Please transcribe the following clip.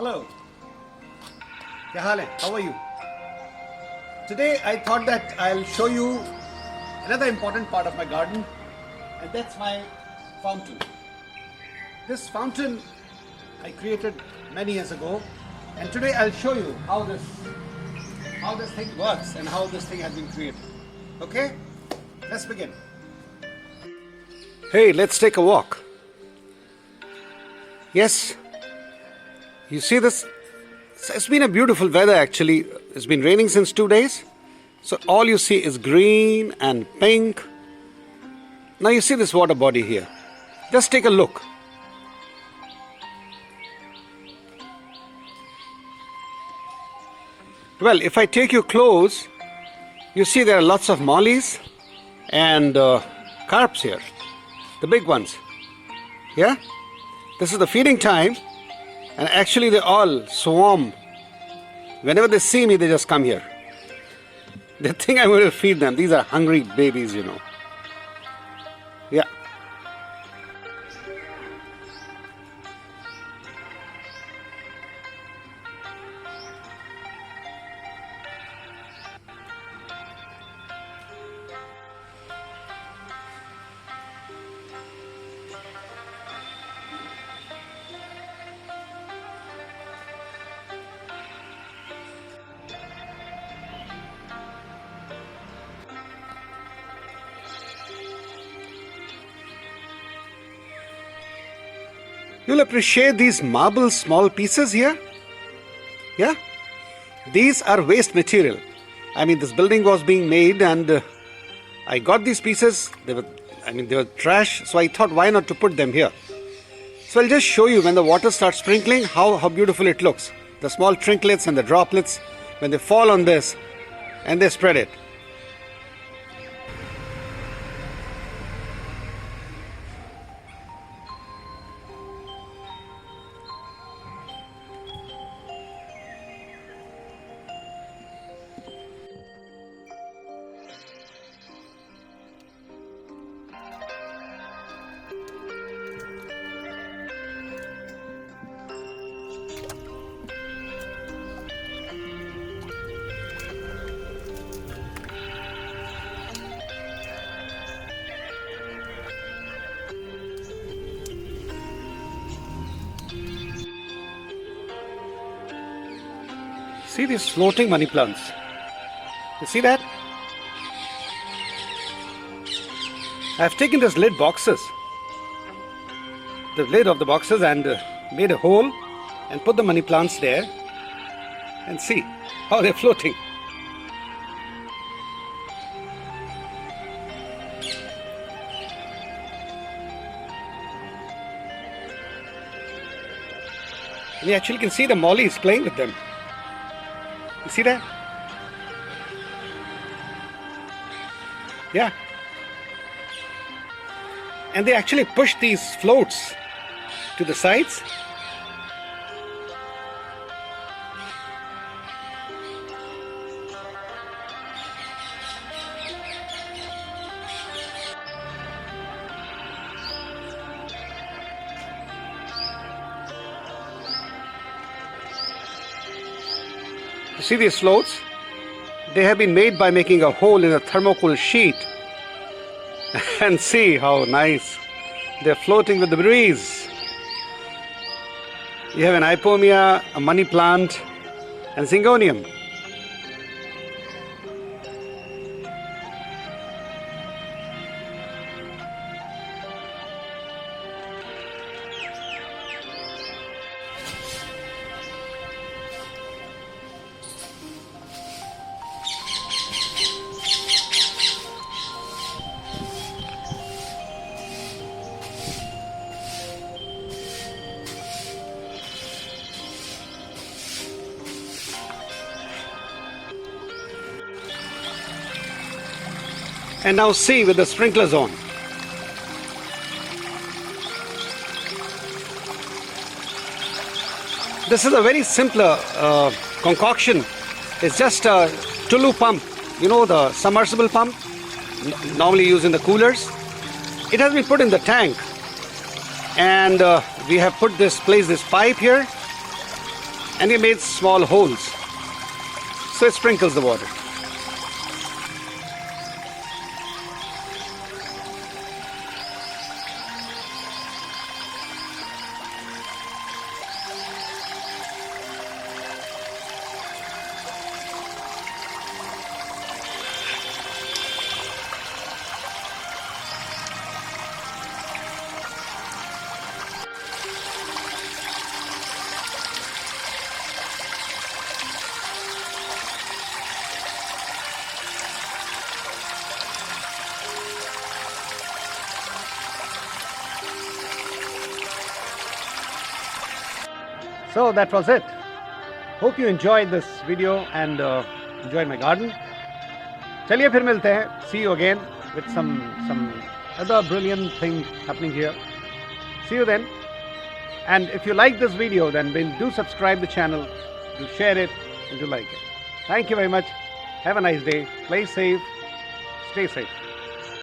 Hello. Kahani, how are you? Today I thought that I'll show you another important part of my garden, and that's my fountain. This fountain I created many years ago, and today I'll show you how this thing works and how this thing has been created. Okay? Let's begin. Hey, let's take a walk. Yes, you see this? It's been a beautiful weather actually. It's been raining since 2 days. So all you see is green and pink. Now you see this water body here. Just take a look. Well, if I take you close, you see there are lots of mollies and carps here. The big ones. Yeah? This is the feeding time. And actually they all swarm. Whenever they see me, they just come here. They think I'm going to feed them. These are hungry babies, you know. Yeah. You'll appreciate these marble small pieces here. Yeah? These are waste material. I mean, this building was being made and I got these pieces. They were trash. So I thought, why not to put them here? So I'll just show you when the water starts sprinkling, how beautiful it looks. The small trinklets and the droplets, when they fall on this and they spread it. See these floating money plants? You see that? I've taken these lid boxes, the lid of the boxes, and made a hole and put the money plants there, and see how they're floating. And you actually can see the mollies playing with them. You see that? Yeah. And they actually push these floats to the sides. You see these floats? They have been made by making a hole in a thermocol sheet. And see how nice. They're floating with the breeze. You have an ipomia, a money plant, and zingonium. And now see with the sprinklers on. This is a very simpler concoction. It's just a Tulu pump, you know, the submersible pump normally used in the coolers. It has been put in the tank, and we have placed this pipe here, and he made small holes, so it sprinkles the water. So that was it. Hope you enjoyed this video and enjoyed my garden. चलिए फिर मिलते हैं. See you again with some other brilliant thing happening here. See you then. And if you like this video, then do subscribe the channel, do share it, and do like it. Thank you very much. Have a nice day. Play safe. Stay safe.